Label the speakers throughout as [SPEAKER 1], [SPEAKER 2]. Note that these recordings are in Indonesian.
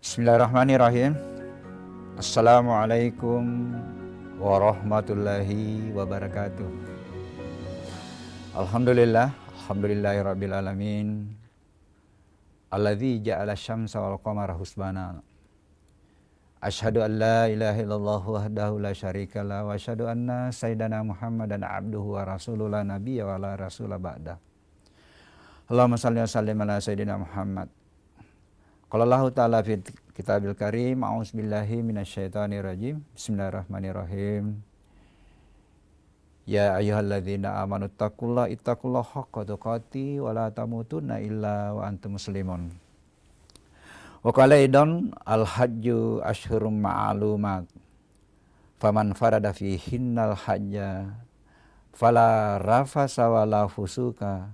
[SPEAKER 1] Bismillahirrahmanirrahim. Assalamualaikum warahmatullahi wabarakatuh. Alhamdulillahirabbil alamin. Alladzi ja'ala asy-syamsa wal qamara husbana. Asyhadu an la ilaha illallah wahdahu la syarikalah wa asyhadu anna sayyidana Muhammadan abduhu wa rasuluhu la nabiyya wa la rasula ba'da. Allahumma shalli wa sallim ala sayyidina Muhammad. Qala Allah ta'ala fi kitabil karim, a'udzubillahi minasyaitonir rajim. Bismillahirrahmanirrahim. Ya ayyuhalladzina amanu taqullaha haqqa tuqatih wa la tamutunna illa wa antum muslimun. Wa qala aidan al-hajju ashhurum ma'lumat. Faman farada fihinnal hajja fala rafasa wala fusuka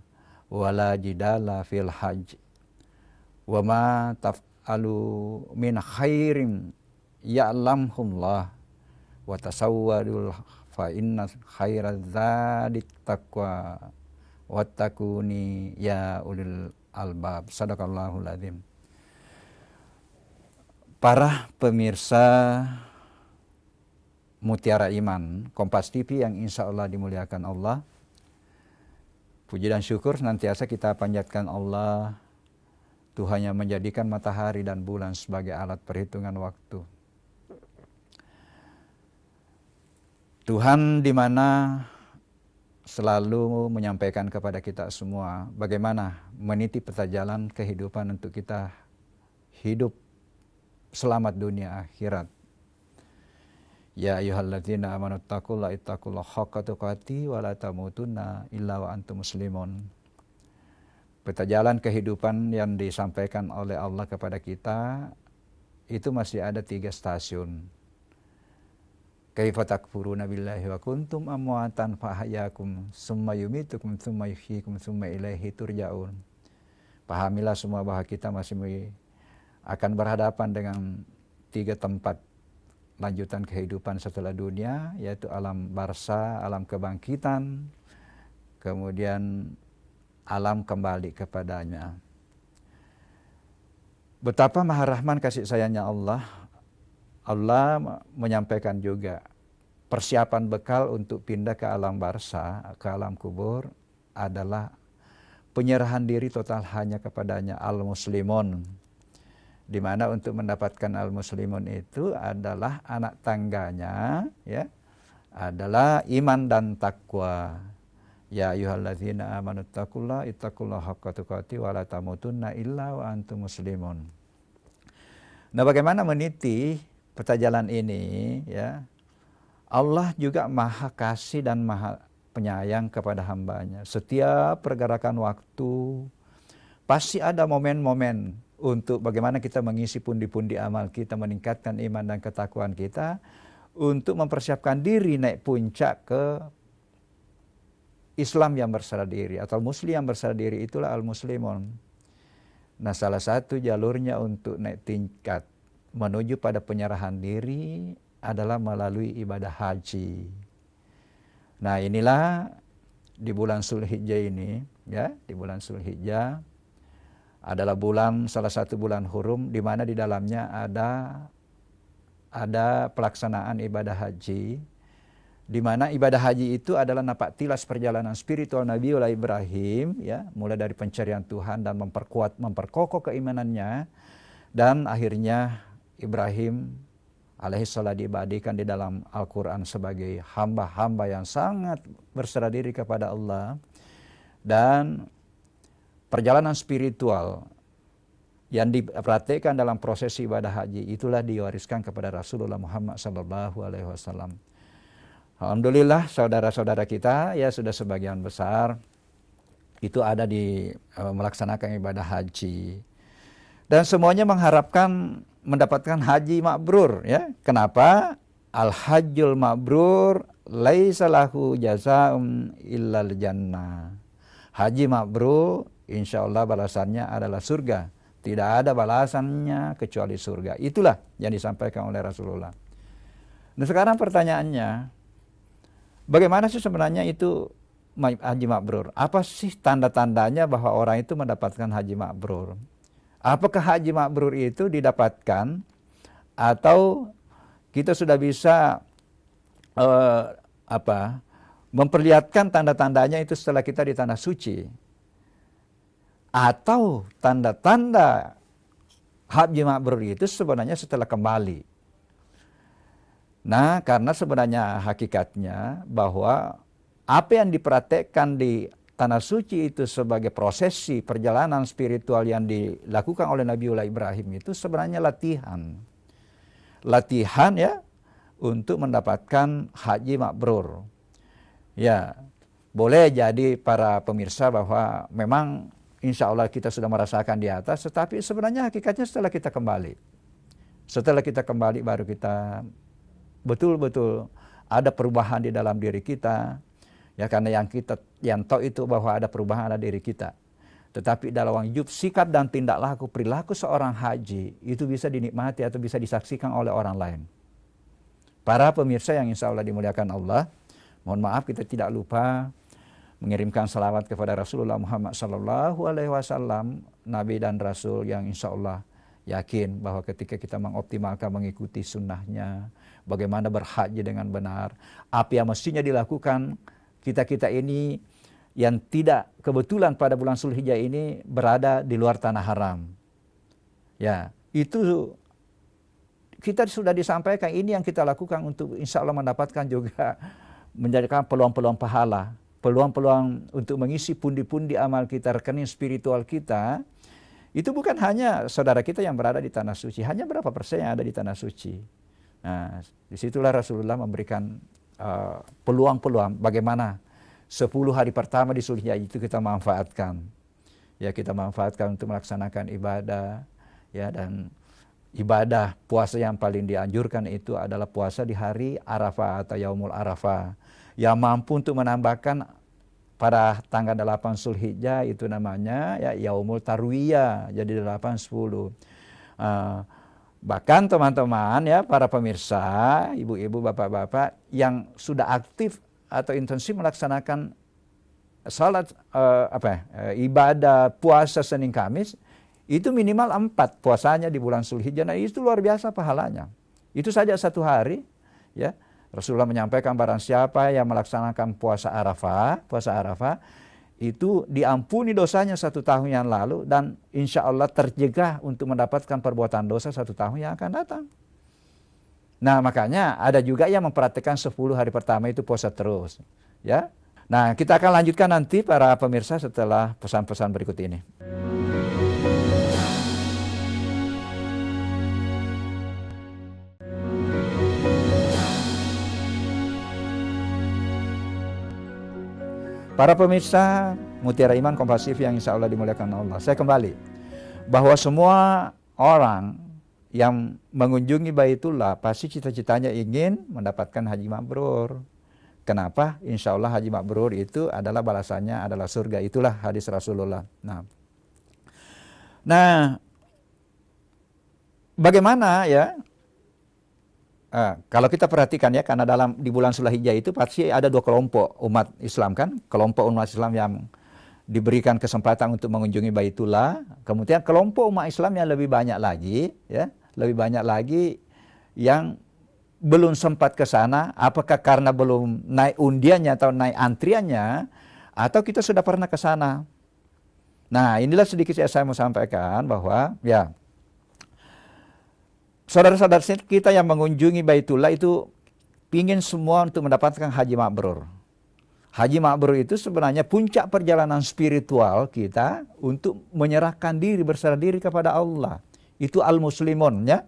[SPEAKER 1] wala jidala fil hajj. Wa ma taf'alu min khairin ya'lamhullah wa tasawwadul fa inna khairaz zadik taqwa wattaquni ya ulil albab. Sadaqallahul azim. Para pemirsa Mutiara Iman Kompas TV yang insya Allah dimuliakan Allah, puji dan syukur senantiasa kita panjatkan Allah, Tuhan yang menjadikan matahari dan bulan sebagai alat perhitungan waktu. Tuhan di mana selalu menyampaikan kepada kita semua bagaimana meniti peta jalan kehidupan untuk kita hidup selamat dunia akhirat. Ya ayyuhalladzina amanu taqullaha haqqa tuqatih wa la tamutunna illa wa antum muslimun. Peta jalan kehidupan yang disampaikan oleh Allah kepada kita itu masih ada 3 stasiun. Kaifa takfuruna billahi wa kuntum amwatan fa ahyakum summa yumitukum summa yuhyikum summa ilaihi turja'un. Pahamilah semua bahwa kita masih akan berhadapan dengan 3 tempat lanjutan kehidupan setelah dunia, yaitu alam barzah, alam kebangkitan, kemudian alam kembali kepadanya. Betapa maha rahman kasih sayangnya Allah. Allah menyampaikan juga persiapan bekal untuk pindah ke alam barzah, ke alam kubur adalah penyerahan diri total hanya kepadanya, al-muslimun. Di mana untuk mendapatkan al-muslimun itu adalah anak tangganya, ya, adalah iman dan takwa. Ya ayyuhalladzina amanu taqullaha haqqa tuqatih wa la tamutunna illa wa antum muslimun. Nah, bagaimana meniti peta jalan ini, ya? Allah juga maha kasih dan maha penyayang kepada hambanya. Setiap pergerakan waktu pasti ada momen-momen untuk bagaimana kita mengisi pundi-pundi amal kita, meningkatkan iman dan ketakwaan kita untuk mempersiapkan diri naik puncak ke Islam yang berserah diri atau Muslim yang berserah diri, itulah al-muslimun. Nah, salah satu jalurnya untuk naik tingkat menuju pada penyerahan diri adalah melalui ibadah haji. Nah, inilah di bulan Zulhijjah ini, ya, di bulan Zulhijjah adalah bulan, salah satu bulan hurum di mana di dalamnya ada pelaksanaan ibadah haji, di mana ibadah haji itu adalah napak tilas perjalanan spiritual Nabiullah Ibrahim, ya, mulai dari pencarian Tuhan dan memperkokoh keimanannya, dan akhirnya Ibrahim alaihissalam diabadikan di dalam Al-Quran sebagai hamba-hamba yang sangat berserah diri kepada Allah. Dan perjalanan spiritual yang dipraktikkan dalam proses ibadah haji itulah diwariskan kepada Rasulullah Muhammad SAW. Alhamdulillah saudara-saudara kita, ya, sudah sebagian besar itu ada di melaksanakan ibadah haji. Dan semuanya mengharapkan mendapatkan haji mabrur, ya. Kenapa? Al-hajjul mabrur laisa lahu jazaa'un illal jannah. Haji mabrur insyaallah balasannya adalah surga. Tidak ada balasannya kecuali surga. Itulah yang disampaikan oleh Rasulullah. Nah, sekarang pertanyaannya, bagaimana sih sebenarnya itu haji mabrur? Apa sih tanda-tandanya bahwa orang itu mendapatkan haji mabrur? Apakah haji mabrur itu didapatkan atau kita sudah bisa memperlihatkan tanda-tandanya itu setelah kita di tanah suci, atau tanda-tanda haji mabrur itu sebenarnya setelah kembali. Nah, karena sebenarnya hakikatnya bahwa apa yang dipraktekkan di tanah suci itu sebagai prosesi perjalanan spiritual yang dilakukan oleh Nabiullah Ibrahim itu sebenarnya latihan. Latihan ya untuk mendapatkan haji mabrur. Ya, boleh jadi para pemirsa bahwa memang insya Allah kita sudah merasakan di atas, tetapi sebenarnya hakikatnya setelah kita kembali. Setelah kita kembali baru kita betul-betul ada perubahan di dalam diri kita. Ya, karena yang tahu itu bahwa ada perubahan ada diri kita. Tetapi dalam hidup, sikap dan tindak laku, perilaku seorang haji itu bisa dinikmati atau bisa disaksikan oleh orang lain. Para pemirsa yang insya Allah dimuliakan Allah, mohon maaf kita tidak lupa mengirimkan salawat kepada Rasulullah Muhammad SAW, Nabi dan Rasul yang insya Allah yakin bahwa ketika kita mengoptimalkan mengikuti sunnahnya, bagaimana berhaji dengan benar, apa yang mestinya dilakukan, kita ini yang tidak kebetulan pada bulan Zulhijjah ini berada di luar tanah haram. Ya, itu kita sudah disampaikan, ini yang kita lakukan untuk insya Allah mendapatkan juga menjadikan peluang-peluang pahala, peluang-peluang untuk mengisi pundi-pundi amal kita, rekening spiritual kita. Itu bukan hanya saudara kita yang berada di tanah suci, hanya berapa persen yang ada di tanah suci. Nah, disitulah Rasulullah memberikan peluang-peluang bagaimana 10 hari pertama di Zulhijjah itu kita manfaatkan. Ya, kita manfaatkan untuk melaksanakan ibadah, ya, dan ibadah puasa yang paling dianjurkan itu adalah puasa di hari Arafah atau Yaumul Arafah. Yang mampu untuk menambahkan pada tanggal 8 Zulhijjah itu namanya ya Yaumul Tarwiyah, jadi 8 10. Bahkan teman-teman ya, para pemirsa, ibu-ibu, bapak-bapak yang sudah aktif atau intensif melaksanakan salat ibadah puasa Senin Kamis, itu minimal 4 puasanya di bulan Zulhijjah. Nah, itu luar biasa pahalanya. Itu saja 1 hari ya. Rasulullah menyampaikan barang siapa yang melaksanakan puasa Arafah itu diampuni dosanya 1 tahun yang lalu dan insya Allah tercegah untuk mendapatkan perbuatan dosa 1 tahun yang akan datang. Nah, makanya ada juga yang mempraktikkan 10 hari pertama itu puasa terus. Ya. Nah, kita akan lanjutkan nanti para pemirsa setelah pesan-pesan berikut ini. Para pemirsa Mutiara Iman Kompasif yang insya Allah dimuliakan Allah. Saya kembali bahwa semua orang yang mengunjungi Baitullah pasti cita-citanya ingin mendapatkan haji mabrur. Kenapa? Insya Allah haji mabrur itu adalah balasannya adalah surga. Itulah hadis Rasulullah. Nah, bagaimana ya? Kalau kita perhatikan ya, karena di bulan Zulhijjah itu pasti ada 2 kelompok umat Islam kan. Kelompok umat Islam yang diberikan kesempatan untuk mengunjungi Baitullah. Kemudian kelompok umat Islam yang lebih banyak lagi ya, lebih banyak lagi yang belum sempat ke sana, apakah karena belum naik undiannya atau naik antriannya, atau kita sudah pernah ke sana. Nah, inilah sedikit saya mau sampaikan bahwa ya, saudara-saudara kita yang mengunjungi Baitullah itu ingin semua untuk mendapatkan haji mabrur. Haji mabrur itu sebenarnya puncak perjalanan spiritual kita untuk menyerahkan diri, berserah diri kepada Allah. Itu al-muslimun ya.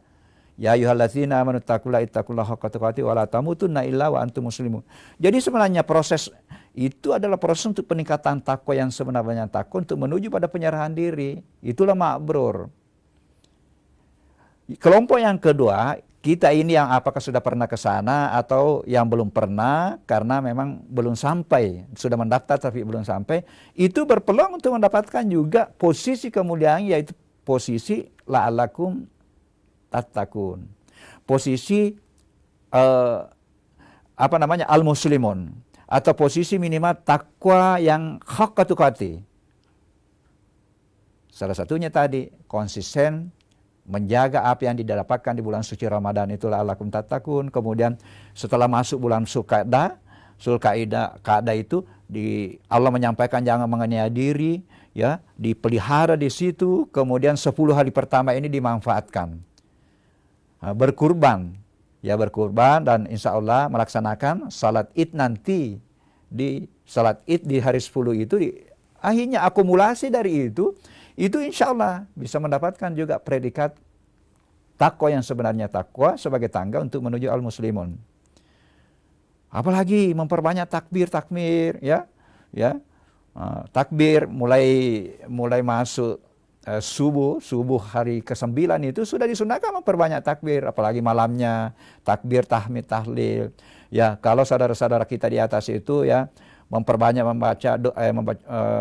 [SPEAKER 1] Ya ayyuhallazina amanu taqullaha haqqa tuqatih wa la tamutunna illa wa antum muslimun. Jadi sebenarnya proses itu adalah proses untuk peningkatan takwa yang sebenarnya takwa untuk menuju pada penyerahan diri. Itulah mabrur. Kelompok yang kedua, kita ini yang apakah sudah pernah ke sana atau yang belum pernah karena memang belum sampai, sudah mendaftar tapi belum sampai, itu berpeluang untuk mendapatkan juga posisi kemuliaan, yaitu posisi la'allakum tattaqun. Posisi al-muslimun atau posisi minimal takwa yang haqqa tuqatih. Salah satunya tadi konsisten menjaga apa yang didapatkan di bulan suci Ramadan, itulah la'allakum tattaqun. Kemudian setelah masuk bulan Zulqa'dah itu Allah menyampaikan jangan menganiaya diri, ya, dipelihara di situ. Kemudian 10 hari pertama ini dimanfaatkan berkurban, ya, berkurban, dan insya Allah melaksanakan salat Id nanti. Di salat Id di hari 10 itu akhirnya akumulasi dari itu insya Allah bisa mendapatkan juga predikat takwa yang sebenarnya, takwa sebagai tangga untuk menuju al-muslimun. Apalagi memperbanyak takbir, takbir mulai masuk subuh hari ke-9 itu sudah disunahkan memperbanyak takbir, apalagi malamnya takbir, tahmid, tahlil. Ya, kalau saudara-saudara kita di atas itu, ya, memperbanyak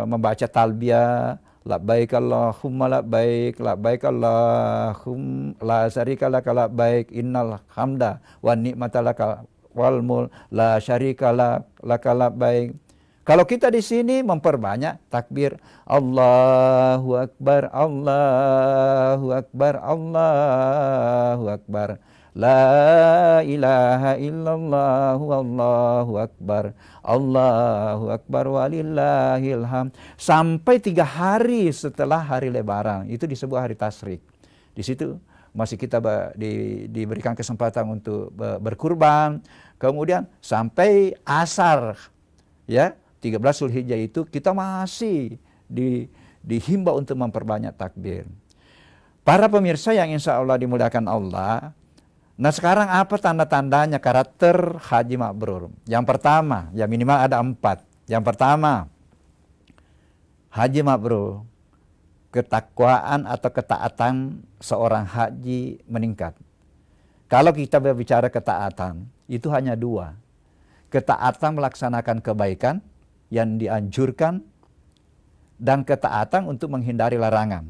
[SPEAKER 1] membaca talbiyah, labbaik Allahumma labbaik, labbaik Allahumma la syarika laka labbaik, innal hamda wan ni'mata laka wal mulk la syarika laka labbaik. Kalau kita di sini memperbanyak takbir, Allahu Akbar, Allahu Akbar, Allahu Akbar. La ilaha illallah, Allahu Akbar, Allahu Akbar, walillahil hamd. Sampai 3 hari setelah hari Lebaran, itu disebut hari Tasyrik. Di situ masih kita diberikan kesempatan untuk berkurban. Kemudian sampai asar, ya, 13 Zulhijjah itu kita masih dihimbau untuk memperbanyak takbir. Para pemirsa yang insya Allah dimuliakan Allah, nah sekarang apa tanda-tandanya karakter haji mabrur? Yang pertama, ya minimal ada 4. Yang pertama, haji mabrur, ketakwaan atau ketaatan seorang haji meningkat. Kalau kita berbicara ketaatan, itu hanya 2. Ketaatan melaksanakan kebaikan yang dianjurkan, dan ketaatan untuk menghindari larangan.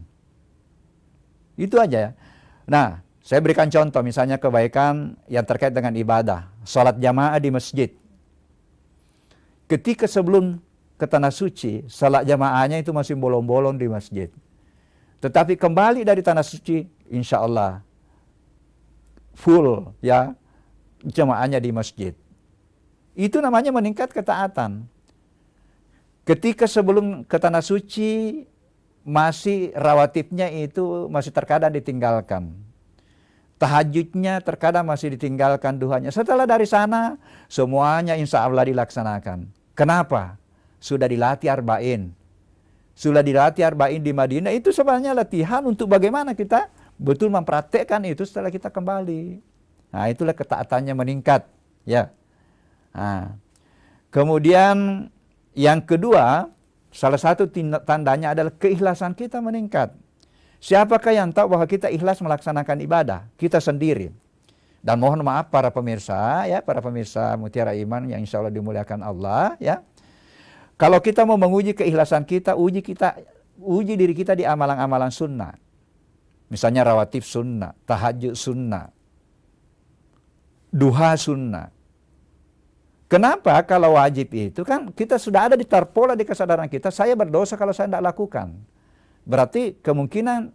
[SPEAKER 1] Itu aja ya. Nah, saya berikan contoh, misalnya kebaikan yang terkait dengan ibadah, sholat jamaah di masjid. Ketika sebelum ke tanah suci, sholat jamaahnya itu masih bolong-bolong di masjid. Tetapi kembali dari tanah suci, insya Allah full, ya, jamaahnya di masjid. Itu namanya meningkat ketaatan. Ketika sebelum ke tanah suci, masih rawatibnya itu masih terkadang ditinggalkan. Tahajudnya terkadang masih ditinggalkan, duhanya. Setelah dari sana, semuanya insya Allah dilaksanakan. Kenapa? Sudah dilatih arba'in. Sudah dilatih arba'in di Madinah. Itu sebenarnya latihan untuk bagaimana kita betul mempraktekkan itu setelah kita kembali. Nah, itulah ketaatannya meningkat. Ya. Nah, kemudian yang kedua, salah satu tandanya adalah keikhlasan kita meningkat. Siapakah yang tahu bahwa kita ikhlas melaksanakan ibadah? Kita sendiri. Dan mohon maaf para pemirsa, ya, para pemirsa Mutiara Iman yang insya Allah dimuliakan Allah, ya. Kalau kita mau menguji keikhlasan kita, uji diri kita di amalan-amalan sunnah. Misalnya rawatib sunnah, tahajud sunnah, duha sunnah. Kenapa? Kalau wajib itu kan kita sudah ada di tarpola di kesadaran kita, saya berdosa kalau saya tidak lakukan. Berarti kemungkinan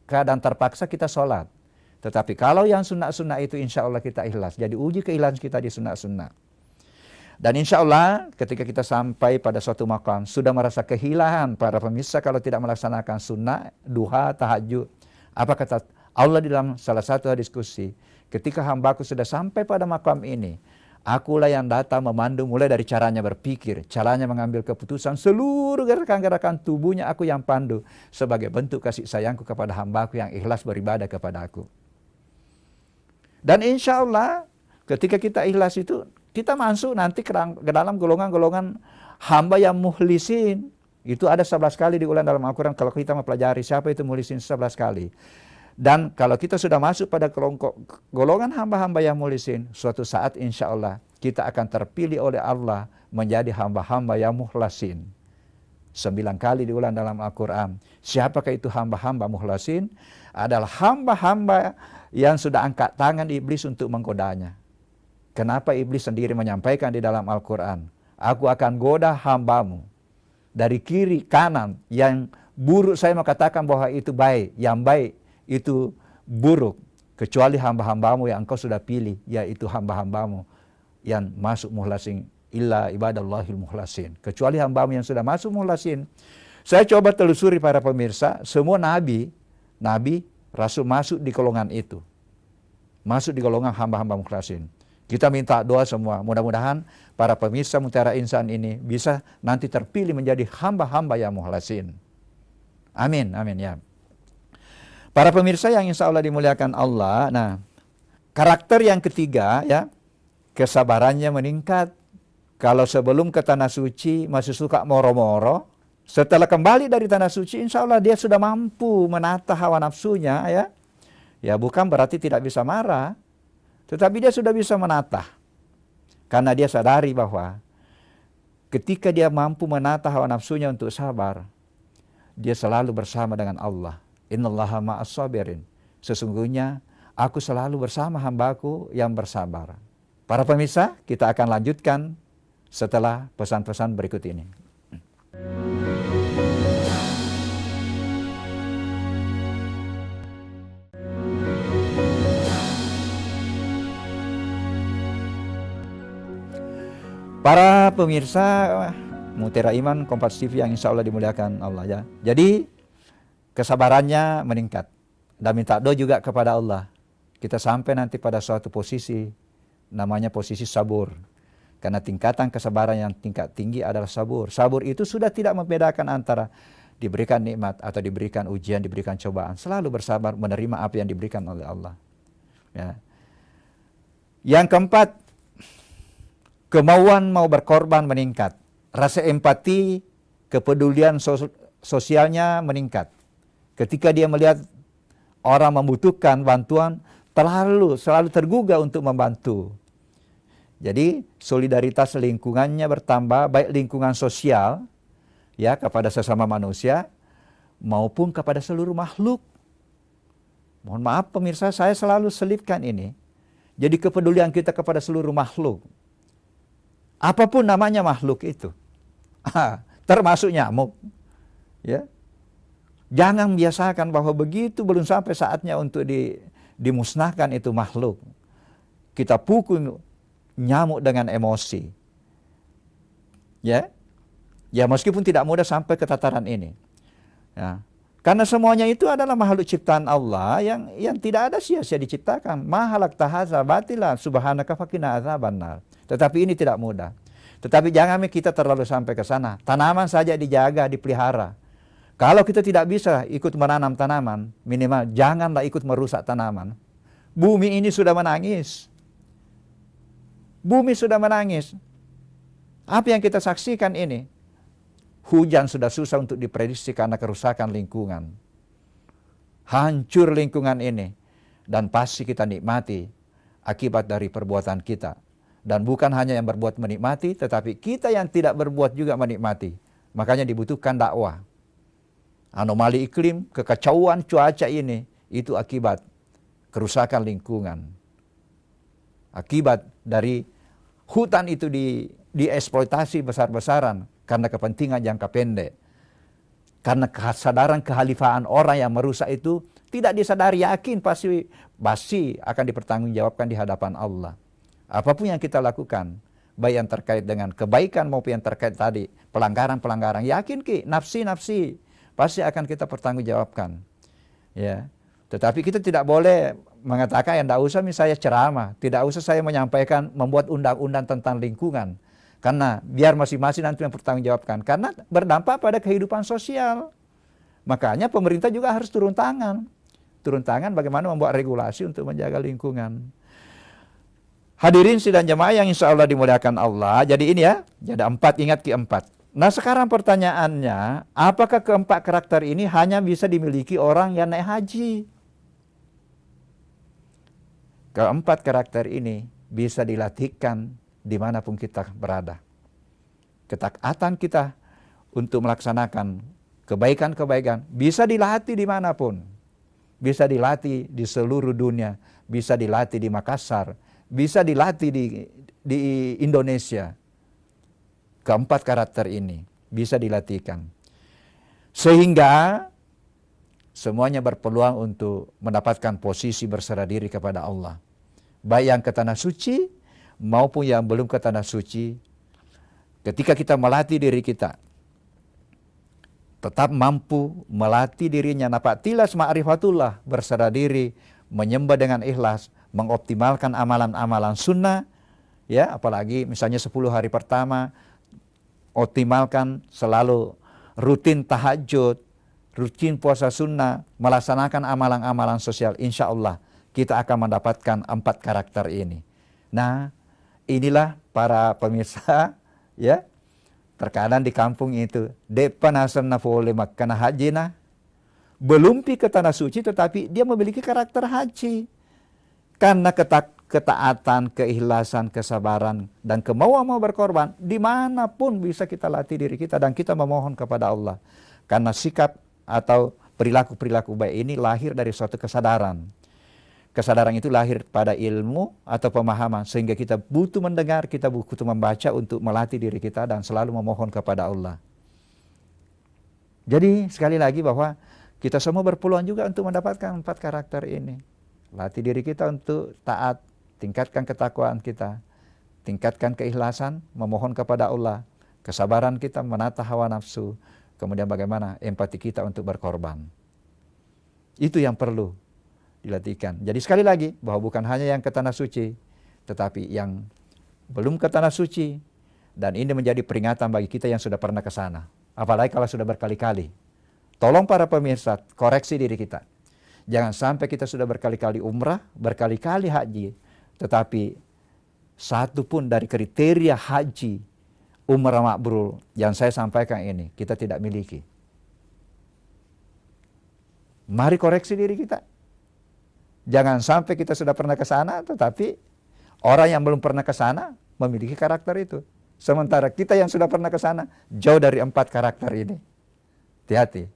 [SPEAKER 1] keadaan terpaksa kita sholat. Tetapi kalau yang sunnah-sunnah itu insya Allah kita ikhlas. Jadi uji keikhlasan kita di sunnah-sunnah. Dan insya Allah ketika kita sampai pada suatu makam, sudah merasa kehilangan para pemirsa kalau tidak melaksanakan sunnah, duha, tahajud. Apa kata Allah di dalam salah satu diskusi? Ketika hambaku sudah sampai pada makam ini, akulah yang datang memandu mulai dari caranya berpikir, caranya mengambil keputusan, seluruh gerakan-gerakan tubuhnya aku yang pandu sebagai bentuk kasih sayangku kepada hambaku yang ikhlas beribadah kepada aku. Dan insya Allah ketika kita ikhlas itu, kita masuk nanti ke dalam golongan-golongan hamba yang muhlisin. Itu ada 11 kali diulang dalam Al-Quran kalau kita mempelajari siapa itu muhlisin 11 kali. Dan kalau kita sudah masuk pada golongan hamba-hamba yang muhlisin, suatu saat insya Allah kita akan terpilih oleh Allah menjadi hamba-hamba yang muhlasin. 9 kali diulang dalam Al-Quran. Siapakah itu hamba-hamba muhlasin? Adalah hamba-hamba yang sudah angkat tangan iblis untuk menggodanya. Kenapa iblis sendiri menyampaikan di dalam Al-Quran? Aku akan goda hambamu dari kiri kanan yang buruk saya mau katakan bahwa itu baik, yang baik itu buruk, kecuali hamba-hambamu yang engkau sudah pilih, yaitu hamba-hambamu yang masuk muhlasin, illa ibadallahil muhlasin, kecuali hambamu yang sudah masuk muhlasin. Saya coba telusuri para pemirsa, semua nabi, rasul masuk di golongan itu, masuk di golongan hamba-hamba mukhlasin. Kita minta doa semua, mudah-mudahan para pemirsa Mutiara Insan ini bisa nanti terpilih menjadi hamba-hamba yang mukhlasin. Amin, amin ya. Para pemirsa yang insya Allah dimuliakan Allah, nah karakter yang ketiga ya, kesabarannya meningkat. Kalau sebelum ke tanah suci masih suka moro-moro, setelah kembali dari tanah suci insya Allah dia sudah mampu menata hawa nafsunya ya. Ya bukan berarti tidak bisa marah, tetapi dia sudah bisa menata. Karena dia sadari bahwa ketika dia mampu menata hawa nafsunya untuk sabar, dia selalu bersama dengan Allah. Innallaha ma'as sabirin. Sesungguhnya aku selalu bersama hambaku yang bersabar. Para pemirsa, kita akan lanjutkan setelah pesan-pesan berikut ini. Para pemirsa Mutiara Iman Kompas TV yang insya Allah dimuliakan Allah ya. Jadi kesabarannya meningkat. Dan minta doa juga kepada Allah. Kita sampai nanti pada suatu posisi, namanya posisi sabur. Karena tingkatan kesabaran yang tingkat tinggi adalah sabur. Sabur itu sudah tidak membedakan antara diberikan nikmat atau diberikan ujian, diberikan cobaan. Selalu bersabar menerima apa yang diberikan oleh Allah. Ya. Yang keempat, kemauan mau berkorban meningkat. Rasa empati, kepedulian sosialnya meningkat. Ketika dia melihat orang membutuhkan bantuan, selalu tergugah untuk membantu. Jadi solidaritas lingkungannya bertambah, baik lingkungan sosial ya kepada sesama manusia maupun kepada seluruh makhluk. Mohon maaf pemirsa, saya selalu selipkan ini. Jadi kepedulian kita kepada seluruh makhluk. Apapun namanya makhluk itu. Termasuk nyamuk. Ya. Jangan biasakan bahwa begitu belum sampai saatnya untuk dimusnahkan itu makhluk. Kita pukul nyamuk dengan emosi. Ya. Ya meskipun tidak mudah sampai ke tataran ini. Ya. Karena semuanya itu adalah makhluk ciptaan Allah yang tidak ada sia-sia diciptakan. Ma khalaqta hadza batila subhanaka faqina adzabannar. Tetapi ini tidak mudah. Tetapi jangan kita terlalu sampai ke sana. Tanaman saja dijaga, dipelihara. Kalau kita tidak bisa ikut menanam tanaman, minimal janganlah ikut merusak tanaman. Bumi ini sudah menangis. Bumi sudah menangis. Apa yang kita saksikan ini? Hujan sudah susah untuk diprediksi karena kerusakan lingkungan. Hancur lingkungan ini. Dan pasti kita nikmati akibat dari perbuatan kita. Dan bukan hanya yang berbuat menikmati, tetapi kita yang tidak berbuat juga menikmati. Makanya dibutuhkan dakwah. Anomali iklim, kekacauan cuaca ini, itu akibat kerusakan lingkungan. Akibat dari hutan itu dieksploitasi besar-besaran karena kepentingan jangka pendek. Karena kesadaran kehalifaan orang yang merusak itu tidak disadari, yakin pasti akan dipertanggungjawabkan di hadapan Allah. Apapun yang kita lakukan, baik yang terkait dengan kebaikan maupun yang terkait tadi pelanggaran-pelanggaran, yakin nafsi pasti akan kita pertanggungjawabkan. Ya. Tetapi kita tidak boleh mengatakan tidak usah misalnya ceramah, tidak usah saya menyampaikan membuat undang-undang tentang lingkungan. Karena biar masing-masing nanti mempertanggungjawabkan. Karena berdampak pada kehidupan sosial. Makanya pemerintah juga harus turun tangan. Turun tangan bagaimana membuat regulasi untuk menjaga lingkungan. Hadirin sidang jemaah yang insya Allah dimuliakan Allah. Jadi ini ya, jadi 4, ingat keempat. Nah sekarang pertanyaannya, apakah keempat karakter ini hanya bisa dimiliki orang yang naik haji? Keempat karakter ini bisa dilatihkan dimanapun kita berada. Ketaatan kita untuk melaksanakan kebaikan-kebaikan bisa dilatih dimanapun. Bisa dilatih di seluruh dunia, bisa dilatih di Makassar, bisa dilatih di Indonesia. Keempat karakter ini bisa dilatihkan. Sehingga semuanya berpeluang untuk mendapatkan posisi berserah diri kepada Allah. Baik yang ke tanah suci maupun yang belum ke tanah suci. Ketika kita melatih diri kita, tetap mampu melatih dirinya napak tilas ma'rifatullah, berserah diri, menyembah dengan ikhlas, mengoptimalkan amalan-amalan sunnah, ya, apalagi misalnya 10 hari pertama, optimalkan selalu rutin tahajud, rutin puasa sunnah, melaksanakan amalan-amalan sosial, insya Allah kita akan mendapatkan 4 karakter ini. Nah, inilah para pemirsa, ya, terkadang di kampung itu, depan hasan na boleh makan haji na, belum pi ke tanah suci tetapi dia memiliki karakter haji. Karena ketaatan, keikhlasan, kesabaran, dan kemauan mau berkorban, dimanapun bisa kita latih diri kita dan kita memohon kepada Allah. Karena sikap atau perilaku-perilaku baik ini lahir dari suatu kesadaran. Kesadaran itu lahir pada ilmu atau pemahaman, sehingga kita butuh mendengar, kita butuh membaca untuk melatih diri kita dan selalu memohon kepada Allah. Jadi sekali lagi bahwa kita semua berpeluang juga untuk mendapatkan 4 karakter ini. Latih diri kita untuk taat, tingkatkan ketakwaan kita, tingkatkan keikhlasan, memohon kepada Allah, kesabaran kita menata hawa nafsu, kemudian bagaimana empati kita untuk berkorban. Itu yang perlu dilatihkan. Jadi sekali lagi bahwa bukan hanya yang ke tanah suci, tetapi yang belum ke tanah suci, dan ini menjadi peringatan bagi kita yang sudah pernah ke sana. Apalagi kalau sudah berkali-kali. Tolong para pemirsa, koreksi diri kita. Jangan sampai kita sudah berkali-kali umrah, berkali-kali haji, tetapi satu pun dari kriteria haji umrah mabrur yang saya sampaikan ini kita tidak miliki. Mari koreksi diri kita. Jangan sampai kita sudah pernah ke sana, tetapi orang yang belum pernah ke sana memiliki karakter itu. Sementara kita yang sudah pernah ke sana jauh dari 4 karakter ini. Hati-hati.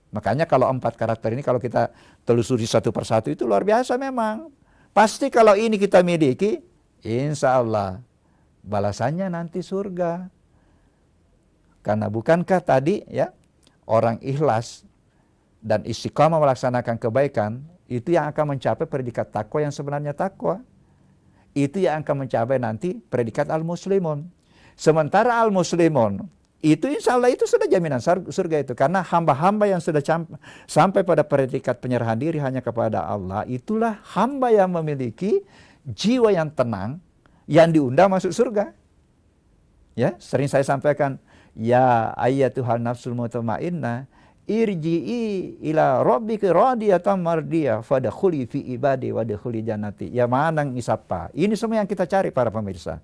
[SPEAKER 1] Makanya kalau 4 karakter ini kalau kita telusuri satu persatu itu luar biasa memang. Pasti kalau ini kita miliki, insya Allah balasannya nanti surga. Karena bukankah tadi ya orang ikhlas dan istiqamah melaksanakan kebaikan itu yang akan mencapai predikat takwa yang sebenarnya takwa. Itu yang akan mencapai nanti predikat al-muslimun. Sementara al-muslimun itu insya Allah itu sudah jaminan surga itu. Karena hamba-hamba yang sudah sampai pada predikat penyerahan diri hanya kepada Allah, itulah hamba yang memiliki jiwa yang tenang, yang diundang masuk surga. Ya, sering saya sampaikan, ya ayyatuhan nafsul mutmainnah, irji'i ila rabbika radiyatan mardiyah fadkhuli fi ibadi wadkhuli jannati. Ya manang isapa. Ini semua yang kita cari para pemirsa.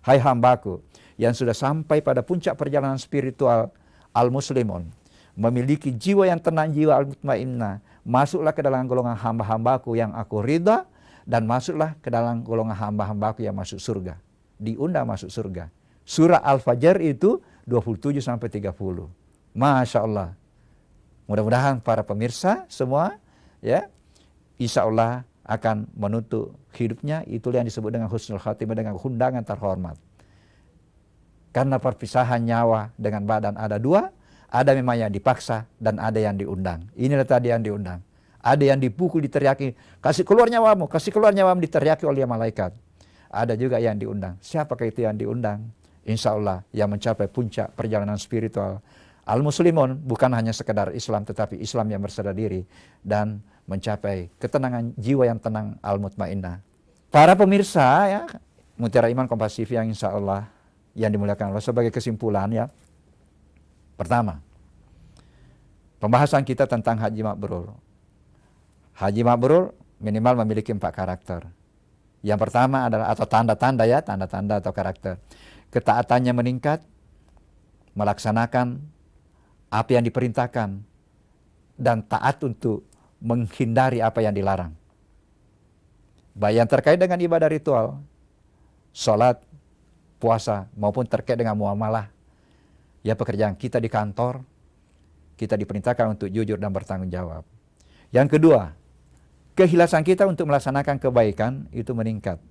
[SPEAKER 1] Hai hambaku yang sudah sampai pada puncak perjalanan spiritual al-muslimun, memiliki jiwa yang tenang, jiwa al-mutmainnah, masuklah ke dalam golongan hamba-hambaku yang aku ridha, dan masuklah ke dalam golongan hamba-hambaku yang masuk surga. Diundang masuk surga. Surah Al-Fajr itu 27-30. Masya Allah. Mudah-mudahan para pemirsa semua ya insya Allah akan menutup hidupnya, itulah yang disebut dengan husnul khatimah, dengan undangan terhormat. Karena perpisahan nyawa dengan badan ada 2, ada memang yang dipaksa dan ada yang diundang. Inilah tadi yang diundang. Ada yang dipukul, diteriaki, kasih keluar nyawamu, diteriaki oleh malaikat. Ada juga yang diundang. Siapakah itu yang diundang? Insya Allah yang mencapai puncak perjalanan spiritual al-muslimun, bukan hanya sekedar Islam, tetapi Islam yang berserah diri dan mencapai ketenangan jiwa yang tenang al-mutmainnah. Para pemirsa ya, Mutiara Iman Kompas TV yang insya Allah yang dimuliakan Allah, sebagai kesimpulan ya. Pertama, pembahasan kita tentang haji mabrur. Haji mabrur minimal memiliki 4 karakter. Yang pertama adalah atau tanda-tanda ya, tanda-tanda atau karakter. Ketaatannya meningkat, melaksanakan apa yang diperintahkan, dan taat untuk menghindari apa yang dilarang. Baik yang terkait dengan ibadah ritual, sholat, puasa, maupun terkait dengan muamalah. Ya pekerjaan kita di kantor, kita diperintahkan untuk jujur dan bertanggung jawab. Yang kedua, keikhlasan kita untuk melaksanakan kebaikan itu meningkat.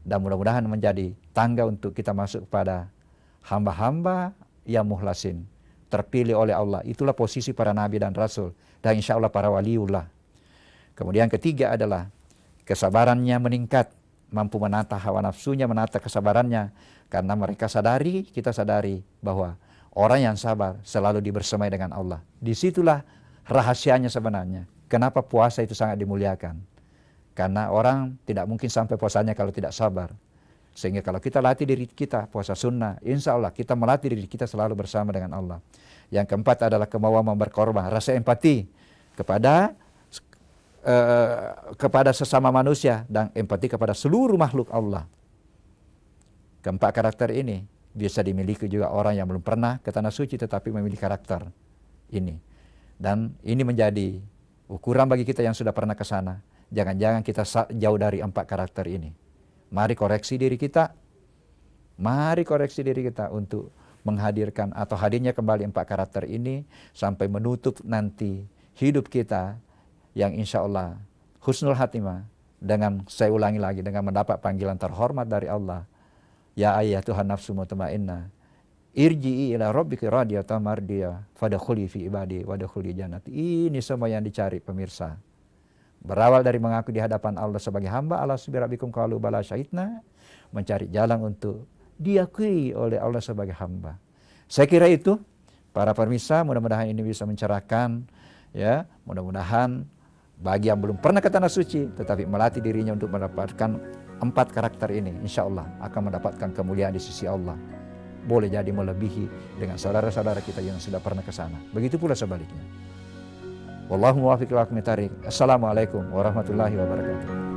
[SPEAKER 1] Dan mudah-mudahan menjadi tangga untuk kita masuk pada hamba-hamba yang mukhlasin. terpilih oleh Allah. Itulah posisi para nabi dan rasul, dan insya Allah para waliullah. Kemudian ketiga adalah kesabarannya meningkat, mampu menata hawa nafsunya, menata kesabarannya, karena mereka sadari, kita sadari bahwa orang yang sabar selalu dibersamai dengan Allah. Disitulah rahasianya sebenarnya. Kenapa puasa itu sangat dimuliakan? Karena orang tidak mungkin sampai puasanya kalau tidak sabar. Sehingga kalau kita latih diri kita puasa sunnah, insya Allah kita melatih diri kita selalu bersama dengan Allah. Yang keempat adalah kemauan berkorban, rasa empati kepada sesama manusia dan empati kepada seluruh makhluk Allah. Keempat karakter ini bisa dimiliki juga orang yang belum pernah ke tanah suci tetapi memiliki karakter ini. Dan ini menjadi ukuran bagi kita yang sudah pernah ke sana. Jangan-jangan kita jauh dari empat karakter ini. Mari koreksi diri kita. Mari koreksi diri kita untuk menghadirkan atau hadirnya kembali empat karakter ini sampai menutup nanti hidup kita yang insya Allah husnul khatimah dengan, saya ulangi lagi, dengan mendapat panggilan terhormat dari Allah. Ya ayyatuhan nafsu mutmainnah, irji'i ila rabbiki radiyatan mardiyah, fadkhuli fi ibadi wadkhuli jannati. Ini semua yang dicari pemirsa. Berawal dari mengaku di hadapan Allah sebagai hamba, Allah subhanahu qalu bala syahidna, mencari jalan untuk diakui oleh Allah sebagai hamba. Saya kira itu para pemirsa, mudah-mudahan ini bisa mencerahkan, ya, mudah-mudahan bagi yang belum pernah ke tanah suci tetapi melatih dirinya untuk mendapatkan empat karakter ini, insya Allah akan mendapatkan kemuliaan di sisi Allah. Boleh jadi melebihi dengan saudara-saudara kita yang sudah pernah ke sana. Begitu pula sebaliknya. Wallahu muwaffiq ila aqwamit thariq. Assalamualaikum warahmatullahi wabarakatuh.